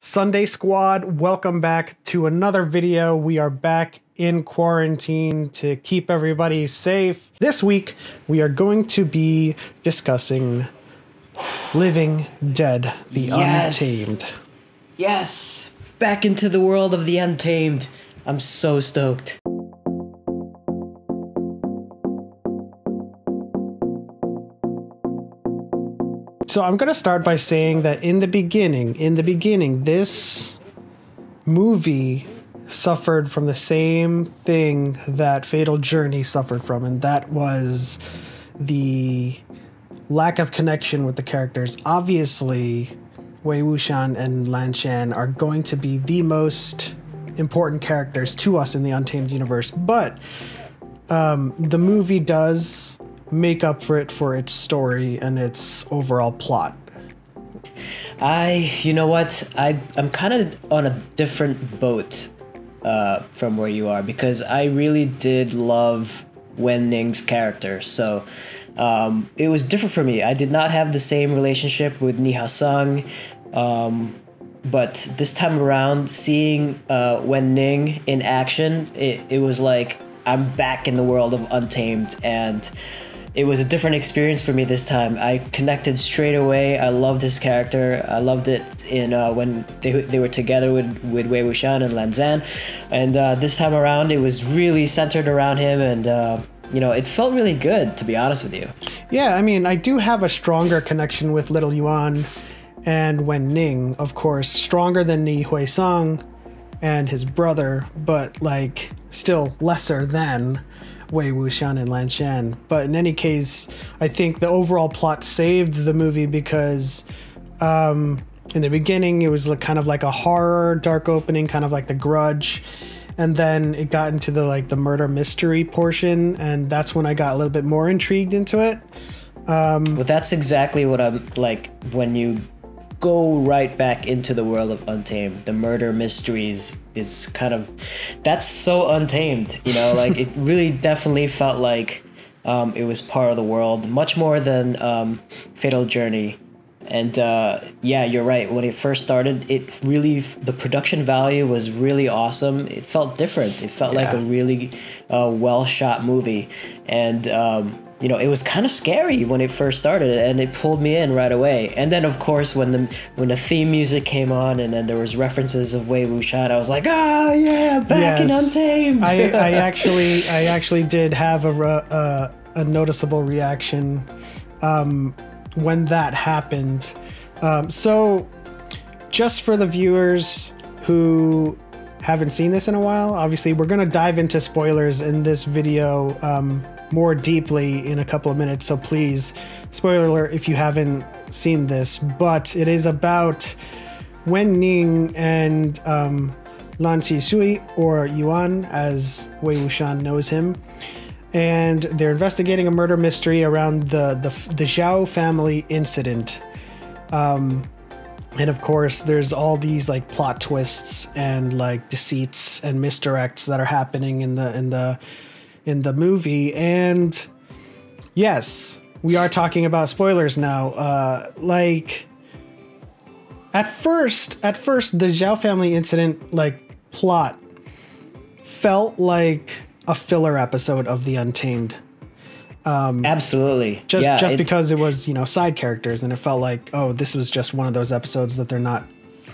Sunday Squad, welcome back to another video. We are back in quarantine to keep everybody safe. This week, we are going to be discussing Living Dead, the Untamed. Yes! Back into the world of the Untamed. I'm so stoked. So I'm going to start by saying that in the beginning, this movie suffered from the same thing that Fatal Journey suffered from, and that was the lack of connection with the characters. Obviously, Wei Wuxian and Lan Shan are going to be the most important characters to us in the Untamed universe, but the movie does make up for it for its story and its overall plot. You know what? I'm kind of on a different boat from where you are, because I really did love Ning's character. So it was different for me. I did not have the same relationship with Sung, but this time around, seeing Ning in action, it was like I'm back in the world of Untamed, and it was a different experience for me this time. I connected straight away. I loved his character. I loved it in when they were together with Wei Wuxian and Lan Zhan. And this time around, it was really centered around him, and it felt really good, to be honest with you. Yeah, I mean, I do have a stronger connection with little Yuan and Ning, of course, stronger than Ni Huisang and his brother, but like still lesser than Wei Wuxian and Lan Shan. But in any case, I think the overall plot saved the movie because in the beginning it was kind of like a horror dark opening, kind of like The Grudge, and then it got into the murder mystery portion, and that's when I got a little bit more intrigued into it. Well, that's exactly what I'm like when you go right back into the world of Untamed. The murder mysteries is kind of, that's so Untamed, like it really definitely felt like it was part of the world, much more than Fatal Journey. And yeah, you're right. When it first started, the production value was really awesome. It felt different. It felt like a really well shot movie. And it was kind of scary when it first started, and it pulled me in right away. And then, of course, when the theme music came on, and then there was references of Wei Wuxian, I was like, "Oh yeah, back in Untamed." I actually did have a noticeable reaction when that happened. So, just for the viewers who haven't seen this in a while, obviously we're gonna dive into spoilers in this video more deeply in a couple of minutes, so please, spoiler alert if you haven't seen this, but it is about Wen Ning and Lan Shui, or Yuan as Wei Wuxian knows him, and they're investigating a murder mystery around the Xiao family incident. And of course, there's all these like plot twists and like deceits and misdirects that are happening in the movie. And yes, we are talking about spoilers now. Like at first, the Xiao family incident plot felt like a filler episode of the Untamed. Absolutely. Just because it was, side characters, and it felt like, oh, this was just one of those episodes that they're not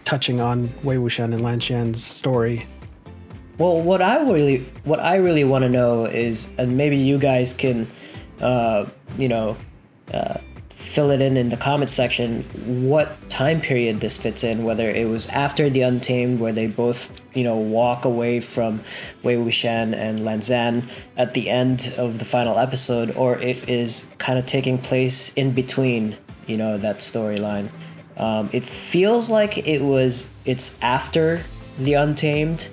touching on Wei Wuxian and Lan Shan's story. Well, what I really want to know is, and maybe you guys can, fill it in the comment section, what time period this fits in, whether it was after the Untamed, where they both, walk away from Wei Wuxian and Lan Zhan at the end of the final episode, or it is kind of taking place in between, that storyline. It feels like it's after the Untamed,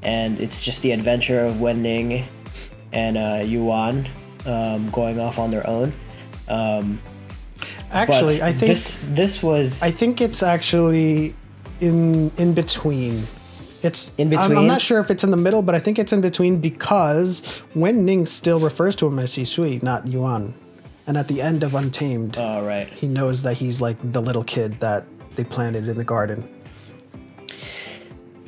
and it's just the adventure of Wen Ning and Yuan going off on their own. Actually, I think this was. I think it's actually in between. It's in between. I'm not sure if it's in the middle, but I think it's in between, because Wen Ning still refers to him as Shui, not Yuan. And at the end of Untamed, right, he knows that he's like the little kid that they planted in the garden.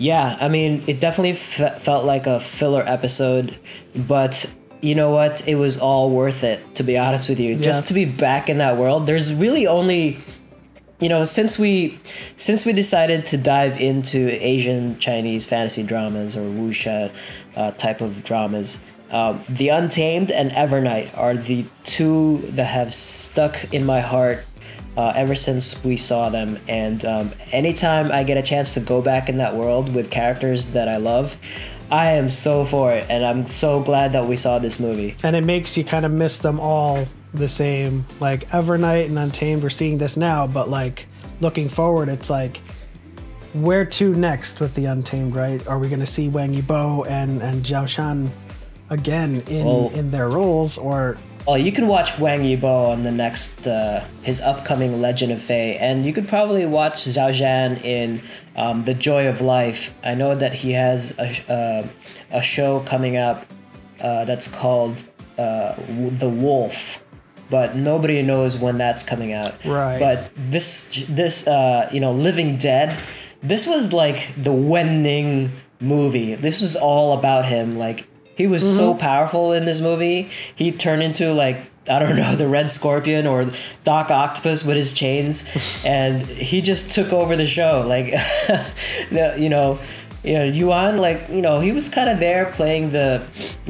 Yeah, I mean, it definitely felt like a filler episode, but you know what? It was all worth it, to be honest with you. Just to be back in that world. There's really only, since we decided to dive into Asian Chinese fantasy dramas or wuxia type of dramas, The Untamed and Evernight are the two that have stuck in my heart ever since we saw them. And anytime I get a chance to go back in that world with characters that I love, I am so for it. And I'm so glad that we saw this movie. And it makes you kind of miss them all the same. Like Evernight and Untamed, we're seeing this now, but like looking forward, it's like, where to next with The Untamed, right? Are we going to see Wang Yibo and Zhan again in their roles, or... Well, you can watch Wang Yibo on the next, his upcoming Legend of Fei, and you could probably watch Zhan in The Joy of Life. I know that he has a show coming up that's called The Wolf, but nobody knows when that's coming out. Right. But this Living Dead, this was like the Wen Ning movie. This was all about him, like. He was so powerful in this movie. He turned into like, I don't know, the Red Scorpion or Doc Octopus with his chains, and he just took over the show. Like, Yuan, like, he was kind of there playing the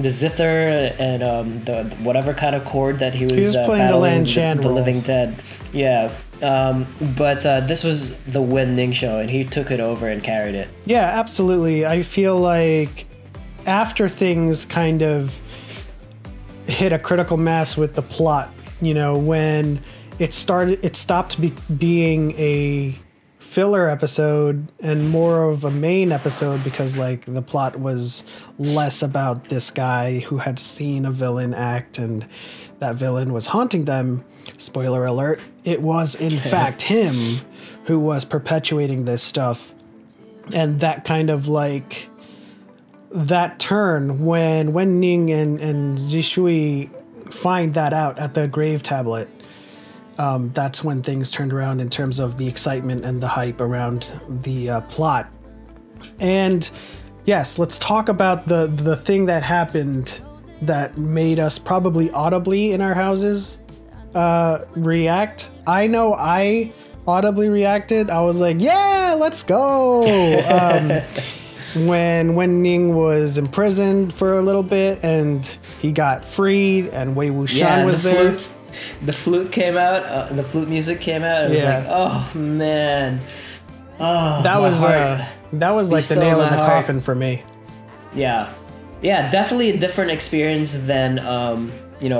zither and the whatever kind of chord that he was playing the Living Dead. Yeah. But this was the Wen Ning show, and he took it over and carried it. Yeah, absolutely. I feel like after things kind of hit a critical mass with the plot, when it stopped being a filler episode and more of a main episode, because like the plot was less about this guy who had seen a villain act and that villain was haunting them. Spoiler alert, it was in fact him who was perpetuating this stuff. And that kind of like that turn when Ning and Zhishui find that out at the grave tablet, that's when things turned around in terms of the excitement and the hype around the plot. And yes, let's talk about the thing that happened that made us probably audibly in our houses react. I know I audibly reacted. I was like, yeah, let's go. When Ning was imprisoned for a little bit and he got freed and Wei Wuxian was there. The flute came out, the flute music came out. It was like, oh man. Oh, that was like the nail in the coffin for me. Yeah. Yeah, definitely a different experience than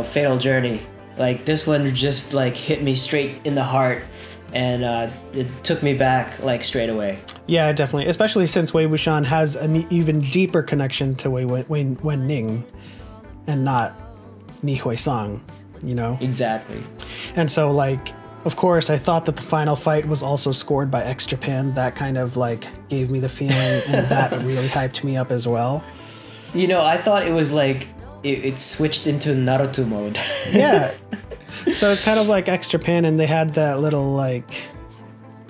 Fatal Journey. Like this one just like hit me straight in the heart. And it took me back like straight away. Yeah, definitely. Especially since Wei Wuxian has an even deeper connection to Wen Ning and not Ni Hui Song, Exactly. And so, like, of course, I thought that the final fight was also scored by X Japan. That kind of like gave me the feeling, and that really hyped me up as well. I thought it was like it switched into Naruto mode. Yeah. So it's kind of like X Japan, and they had that little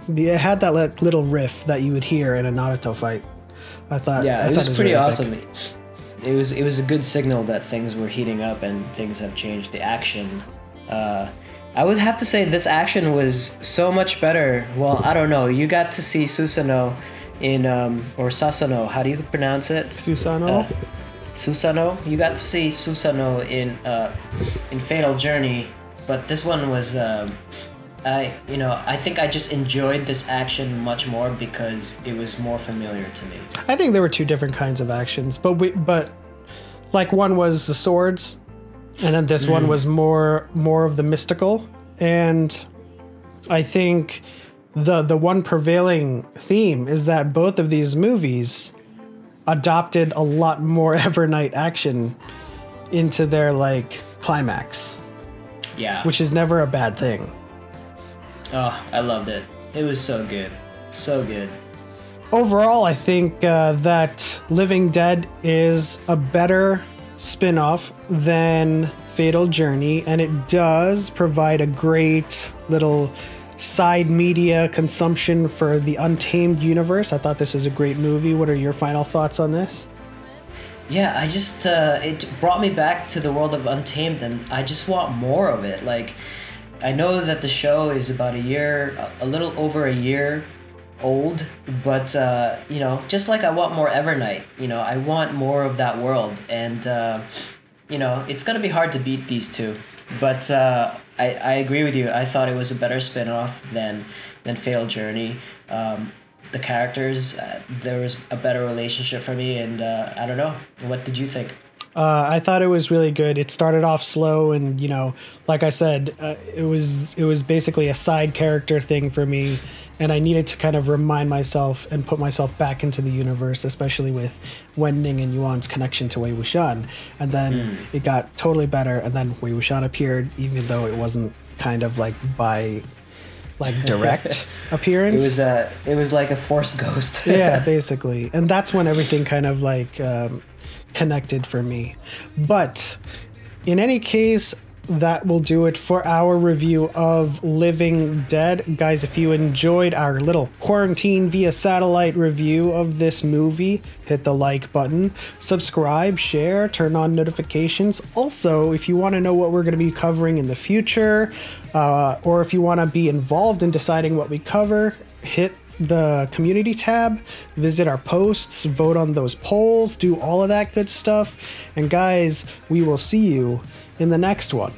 little riff that you would hear in a Naruto fight. It was pretty awesome. It was a good signal that things were heating up and things have changed. The action, I would have to say this action was so much better. Well, I don't know. You got to see Susanoo in or Sasano. How do you pronounce it? Susanoo. Susanoo. You got to see Susanoo in Fatal Journey. But this one was, I think I just enjoyed this action much more because it was more familiar to me. I think there were two different kinds of actions, but like one was the swords, and then this one was more of the mystical. And I think the one prevailing theme is that both of these movies adopted a lot more Evernight action into their like climax. Yeah. Which is never a bad thing. Oh, I loved it. It was so good. So good. Overall, I think that Living Dead is a better spin-off than Fatal Journey, and it does provide a great little side media consumption for the Untamed universe. I thought this was a great movie. What are your final thoughts on this? Yeah, I just it brought me back to the world of Untamed, and I just want more of it. Like, I know that the show is about a little over a year old, but you know, just like I want more Evernight, you know, I want more of that world, and you know, it's gonna be hard to beat these two, but I agree with you. I thought it was a better spin-off than Failed Journey. The characters, there was a better relationship for me, and I don't know. What did you think? I thought it was really good. It started off slow, and you know, like I said, it was basically a side character thing for me, and I needed to kind of remind myself and put myself back into the universe, especially with Wen, Ning, and Yuan's connection to Wei Wuxian. And then it got totally better, and then Wei Wuxian appeared, even though it wasn't kind of like by direct appearance. It was like a force ghost. Yeah, basically. And that's when everything kind of like connected for me. But in any case, that will do it for our review of Living Dead. Guys, if you enjoyed our little quarantine via satellite review of this movie, hit the like button, subscribe, share, turn on notifications. Also, if you want to know what we're going to be covering in the future, or if you want to be involved in deciding what we cover, hit the community tab, visit our posts, vote on those polls, do all of that good stuff. And guys, we will see you in the next one.